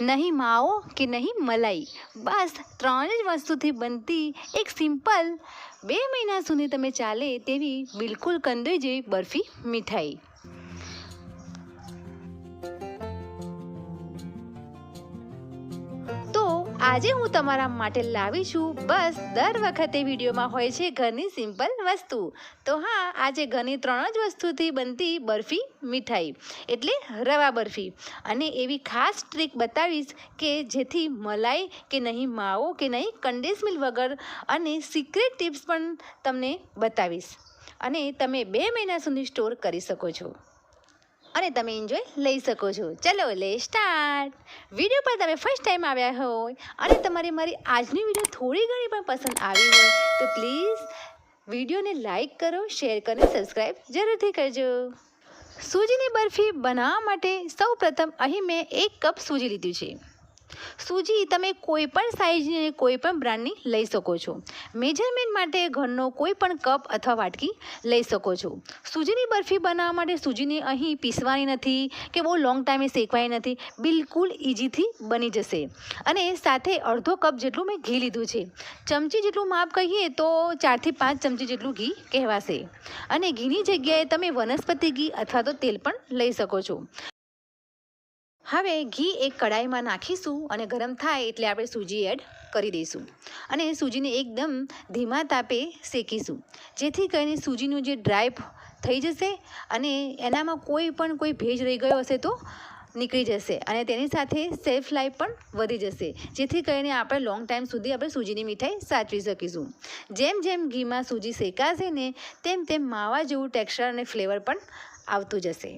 નહીં માવો કે નહીં મલાઈ, બસ 3 જ વસ્તુથી બનતી એક સિમ્પલ 2 મહિના સુધી તમે ચાલે તેવી બિલકુલ કંદોઈ જેવી બરફી મીઠાઈ। તો આજે હું તમારા માટે લાવી છું, બસ દર વખતે વિડીયોમાં હોય છે ઘરની સિમ્પલ વસ્તુ, તો હા આજે ઘરની 3 જ વસ્તુથી બનતી બરફી મીઠાઈ એટલે રવા બરફી। અને એવી ખાસ ટ્રીક બતાવીશ કે જેથી મલાઈ કે નહીં માવો કે નહીં કન્ડેન્સ મિલ્ક વગર, અને સિક્રેટ ટિપ્સ પણ તમને બતાવીશ, અને તમે 2 મહિના સુધી સ્ટોર કરી શકો છો અને તમે એન્જોય લઈ શકો છો। ચલો લે સ્ટાર્ટ। વિડીયો પર તમે ફર્સ્ટ ટાઈમ આવ્યા હોય અને તમારે મારી આજની વિડીયો થોડી ઘણી પણ પસંદ આવી હોય તો પ્લીઝ વિડીયોને લાઈક કરો, શેર કરો, સબસ્ક્રાઈબ જરૂરથી કરજો। સૂજીની બરફી બનાવવા માટે સૌપ્રથમ અહીં મેં 1 કપ સૂજી લીધું છે। સૂજી તમે કોઈ પણ સાઇઝની અને કોઈ પણ બ્રાન્ડની લઈ શકો છો। મેજરમેન્ટ માટે ઘરનો કોઈ પણ કપ અથવા વાટકી લઈ શકો છો। સૂજીની બરફી બનાવવા માટે સૂજીને અહીં પીસવાની નથી કે બહુ લોંગ ટાઈમે શેકવાની નથી, બિલકુલ ઇઝીથી બની જશે। અને સાથે અડધો કપ જેટલું મેં ઘી લીધું છે। ચમચી જેટલું માપ કહીએ તો 4 થી 5 ચમચી જેટલું ઘી કહેવાશે। અને ઘીની જગ્યાએ તમે વનસ્પતિ ઘી અથવા તો તેલ પણ લઈ શકો છો। હવે ઘી એક કડાઈમાં નાખીશું અને ગરમ થાય એટલે આપણે સૂજી એડ કરી દઈશું અને સૂજીને એકદમ ધીમા તાપે શેકીશું, જેથી કરીને સૂજીનું જે ડ્રાય થઈ જશે અને એનામાં કોઈ ભેજ રહી ગયો હશે તો નીકળી જશે અને તેની સાથે સેલ્ફ લાઈફ પણ વધી જશે, જેથી કરીને આપણે લોંગ ટાઈમ સુધી આપણે સૂજીની મીઠાઈ સાચવી શકીશું। જેમ જેમ ઘીમાં સૂજી શેકાશે ને તેમ તેમ માવા જેવું ટેક્સચર અને ફ્લેવર પણ આવતું જશે।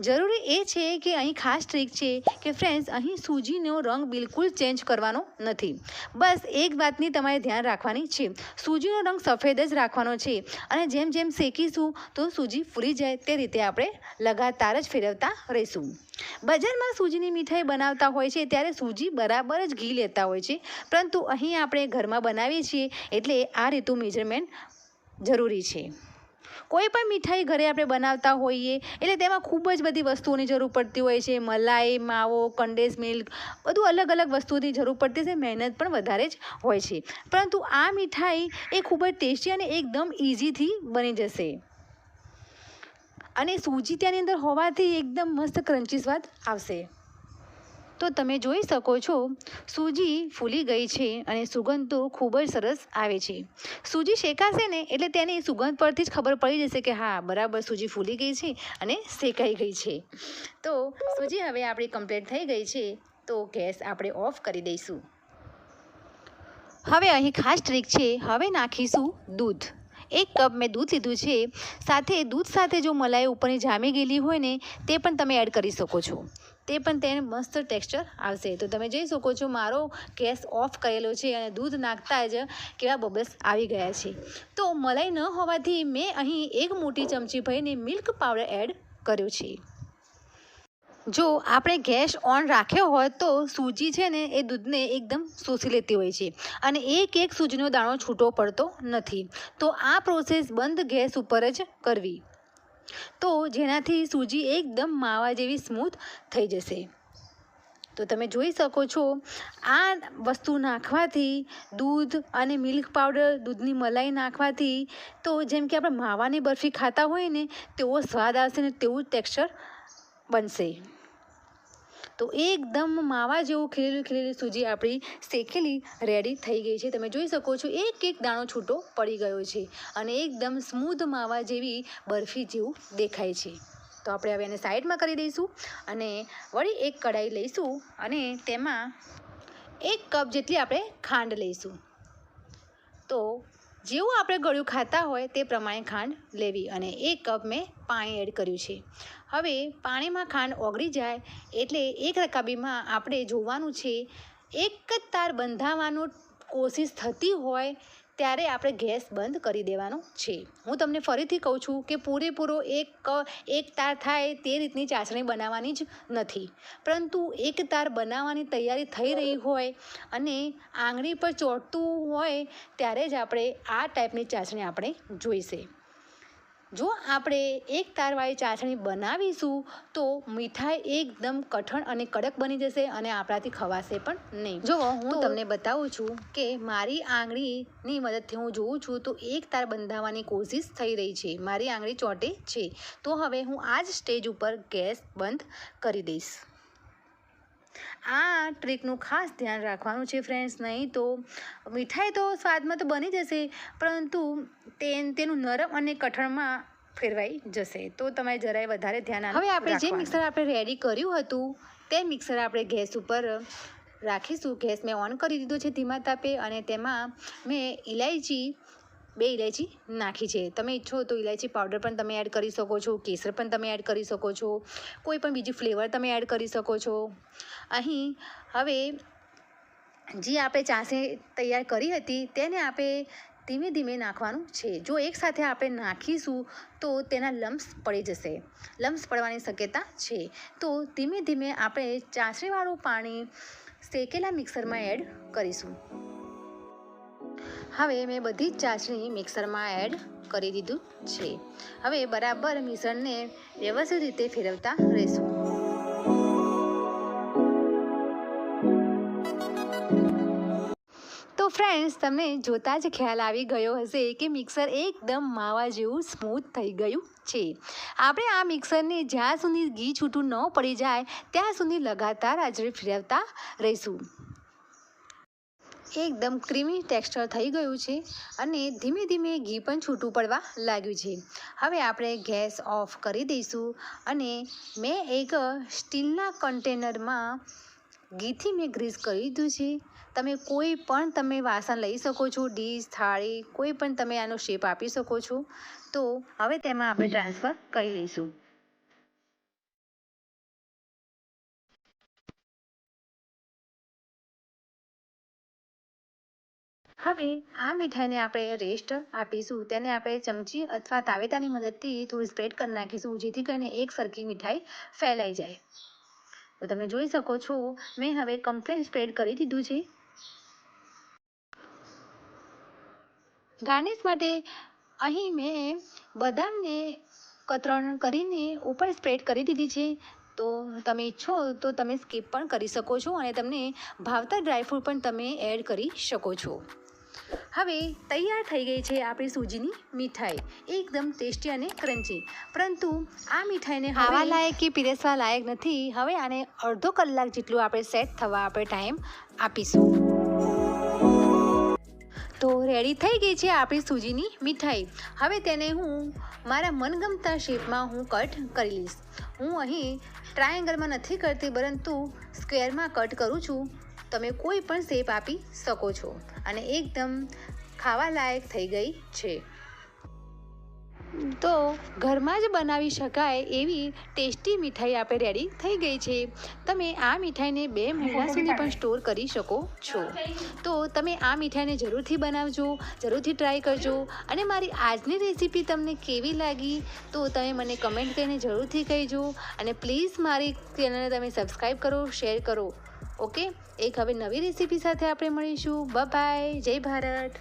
જરૂરી એ છે કે અહીં ખાસ ટ્રીક છે કે ફ્રેન્ડ્સ, અહીં સૂજીનો રંગ બિલકુલ ચેન્જ કરવાનો નથી, બસ એક વાતની તમારે ધ્યાન રાખવાની છે, સૂજીનો રંગ સફેદ જ રાખવાનો છે અને જેમ જેમ શેકીશું તો સૂજી ફૂલી જાય તે રીતે આપણે લગાતાર જ ફેરવતા રહીશું। બજારમાં સૂજીની મીઠાઈ બનાવતા હોય છે ત્યારે સૂજી બરાબર જ ઘી લેતા હોય છે, પરંતુ અહીં આપણે ઘરમાં બનાવીએ છીએ એટલે આ રીતનું મેજરમેન્ટ જરૂરી છે। કોઈ પણ મીઠાઈ ઘરે આપણે બનાવતા હોઈએ એટલે તેમાં ખૂબ જ બધી વસ્તુઓની જરૂર પડતી હોય છે, મલાઈ, માવો, કન્ડેન્સ મિલ્ક, બધું અલગ અલગ વસ્તુઓની જરૂર પડતી છે, મહેનત પણ વધારે જ હોય છે, પરંતુ આ મીઠાઈ એ ખૂબ જ ટેસ્ટી અને એકદમ ઇઝીથી બની જશે અને સૂજી ત્યાંની અંદર હોવાથી એકદમ મસ્ત ક્રન્ચી સ્વાદ આવશે। તો તમે જોઈ શકો છો સૂજી ફૂલી ગઈ છે અને સુગંધ તો ખૂબ જ સરસ આવે છે। સૂજી શેકાશે ને એટલે તેની સુગંધ પરથી જ ખબર પડી જશે કે હા બરાબર સૂજી ફૂલી ગઈ છે અને શેકાઈ ગઈ છે। તો સૂજી હવે આપણી કમ્પ્લીટ થઈ ગઈ છે, તો ગેસ આપણે ઓફ કરી દઈશું। હવે અહીં ખાસ ટ્રીક છે, હવે નાખીશું દૂધ। 1 કપ મેં દૂધ લીધું છે, સાથે દૂધ સાથે જો મલાઈ ઉપરની જામી ગયેલી હોય ને તે પણ તમે એડ કરી શકો છો, તે પણ તેને મસ્ત ટેક્સચર આવશે। તો તમે જોઈ શકો છો મારો ગેસ ઓફ કરેલો છે અને દૂધ નાખતા જ કેવા બબલ્સ આવી ગયા છે। તો મલાઈ ન હોવાથી મેં અહીં 1 મોટી ચમચી ભરીને મિલ્ક પાવડર એડ કર્યો છે। જો આપણે ગેસ ઓન રાખ્યો હોય તો સૂજી છે ને એ દૂધને એકદમ શોષી લેતી હોય છે અને એક સૂજીનો દાણો છૂટો પડતો નથી, તો આ પ્રોસેસ બંધ ગેસ ઉપર જ કરવી, તો જેનાથી સૂજી એકદમ માવા જેવી સ્મૂથ થઈ જશે। તો તમે જોઈ શકો છો આ વસ્તુ નાખવાથી, દૂધ અને મિલ્ક પાવડર, દૂધની મલાઈ નાખવાથી તો જેમ કે આપણે માવાની બરફી ખાતા હોય ને તેવો સ્વાદ આવશે ને તેવું ટેક્સચર બનશે। તો એકદમ માવા જેવું ખીલેલી સૂજી આપણી શેકેલી રેડી થઈ ગઈ છે। તમે જોઈ શકો છો એક દાણો છૂટો પડી ગયો છે અને એકદમ સ્મૂધ માવા જેવી બરફી જેવું દેખાય છે। તો આપણે હવે એને સાઈડમાં કરી દઈશું અને વળી એક કઢાઈ લઈશું અને તેમાં 1 કપ જેટલી આપણે ખાંડ લઈશું। તો જેવું આપણે ગળ્યું ખાતા હોય તે પ્રમાણે ખાંડ લેવી અને 1 કપ મેં પાણી એડ કર્યું છે। હવે પાણીમાં ખાંડ ઓગળી જાય એટલે એક રકાબીમાં આપણે જોવાનું છે, એક જ તાર બંધાવવાનો કોશિશ થતી હોય ત્યારે આપણે ગેસ બંધ કરી દેવાનો છે। હું તમને ફરીથી કહું છું કે પૂરેપૂરો એક તાર થાય તે રીતની ચાસણી બનાવવાની જ નથી, પરંતુ એક તાર બનાવવાની તૈયારી થઈ રહી હોય અને આંગળી પર ચોંટતું હોય ત્યારે જ આપણે આ ટાઈપની ચાસણી આપણે જોઈશે। જો આપણે એક તારવાળી ચાસણી બનાવીશું તો મીઠાઈ એકદમ કઠણ અને કડક બની જશે અને આપણાથી ખવાશે પણ નહીં. જો હું તમને બતાવું છું કે મારી આંગળીની મદદથી હું જોઉં છું તો એક તાર બંધાવવાની કોશિશ થઈ રહી છે. મારી આંગળી ચોંટે છે. તો હવે હું આ જ સ્ટેજ ઉપર ગેસ બંધ કરી દઈશ. આ ટ્રીકનું ખાસ ધ્યાન રાખવાનું છે ફ્રેન્ડ્સ, નહીં તો મીઠાઈ તો સ્વાદમાં તો બની જશે પરંતુ તેનું નરમ અને કઠણમાં ફેરવાઈ જશે. તો તમારે જરાય વધારે ધ્યાન આપવું. હવે આપણે જે મિક્સર આપણે રેડી કર્યું હતું તે મિક્સર આપણે ગેસ ઉપર રાખીશું. ગેસ મેં ઓન કરી દીધો છે ધીમા તાપે અને તેમાં મેં 2 ઇલાયચી નાખી છે. તમે ઈચ્છો તો ઇલાયચી પાવડર પણ તમે એડ કરી શકો છો, કેસર પણ તમે એડ કરી શકો છો, કોઈ પણ બીજી ફ્લેવર તમે એડ કરી શકો છો. અહીં હવે જે આપણે ચાસણી તૈયાર કરી હતી તેને આપણે ધીમે ધીમે નાખવાનું છે. જો એકસાથે આપણે નાખીશું તો તેના લમ્સ પડી જશે, લમ્સ પડવાની શક્યતા છે. તો ધીમે ધીમે આપણે ચાસણીવાળું પાણી શેકેલા મિક્સરમાં એડ કરીશું. હવે મેં બધી જ ચાસણી મિક્સરમાં એડ કરી દીધું છે. હવે બરાબર મિશ્રણને વ્યવસ્થિત રીતે ફેરવતા રહીશું. તો ફ્રેન્ડ્સ, તમને જોતાં જ ખ્યાલ આવી ગયો હશે કે મિક્સર એકદમ માવા જેવું સ્મૂથ થઈ ગયું છે. આપણે આ મિક્સરને જ્યાં સુધી ઘી છૂટું ન પડી જાય ત્યાં સુધી લગાતાર આંચળે ફેરવતા રહીશું. એકદમ ક્રીમી ટેક્સચર થઈ ગયું છે અને ધીમે ધીમે ઘી પણ છૂટું પડવા લાગ્યું છે. હવે આપણે ગેસ ઓફ કરી દઈશું અને મેં એક સ્ટીલના કન્ટેનરમાં ઘીથી મેં ગ્રીસ કરી દીધું છે. તમે કોઈ પણ તમે વાસણ લઈ શકો છો, ડીશ, થાળી, કોઈ પણ તમે આનો શેપ આપી શકો છો. તો હવે તેમાં આપણે ટ્રાન્સફર કરી લઈશું. હવે આ મીઠાઈને આપણે રેસ્ટ આપીશું. તેને આપણે ચમચી અથવા તાવેતાની મદદથી થોડી સ્પ્રેડ કરી નાખીશું જેથી કરીને એક સરખી મીઠાઈ ફેલાઈ જાય. તો તમે જોઈ શકો છો મેં હવે કમ્પ્લીટ સ્પ્રેડ કરી દીધું છે. ગાર્નિશ માટે અહીં મેં બદામને કતરણ કરીને ઉપર સ્પ્રેડ કરી દીધી છે. તો તમે ઈચ્છો તો તમે સ્કીપ પણ કરી શકો છો અને તમને ભાવતા ડ્રાયફ્રૂટ પણ તમે એડ કરી શકો છો. હવે તૈયાર થઈ ગઈ છે આપણી સૂજીની મીઠાઈ, એકદમ ટેસ્ટી અને ક્રન્ચી. પરંતુ આ મીઠાઈને ખાવા લાયક કે પીરસવા લાયક નથી. હવે આને અડધો કલાક જેટલું આપણે સેટ થવા આપણે ટાઈમ આપીશું. તો રેડી થઈ ગઈ છે આપણી સૂજીની મીઠાઈ. હવે તેને હું મારા મનગમતા શેપમાં હું કટ કરી લઈશ. હું અહીં ટ્રાયેંગલમાં નથી કરતી પરંતુ સ્ક્વેરમાં કટ કરું છું. તમે કોઈ પણ શેપ આપી શકો છો અને એકદમ ખાવા લાયક થઈ ગઈ છે. તો ઘરમાં જ બનાવી શકાય એવી ટેસ્ટી મીઠાઈ આપણે રેડી થઈ ગઈ છે. તમે આ મીઠાઈને 2 મહિના સુધી પણ સ્ટોર કરી શકો છો. તો તમે આ મીઠાઈને જરૂરથી બનાવજો, જરૂરથી ટ્રાય કરજો અને મારી આજની રેસીપી તમને કેવી લાગી તો તમે મને કમેન્ટ કરીને જરૂરથી કહેજો અને પ્લીઝ મારી ચેનલને તમે સબસ્ક્રાઈબ કરો, શેર કરો. ઓકે, એક હવે નવી રેસીપી સાથે આપણે મળીશું. બાય બાય, જય ભારત.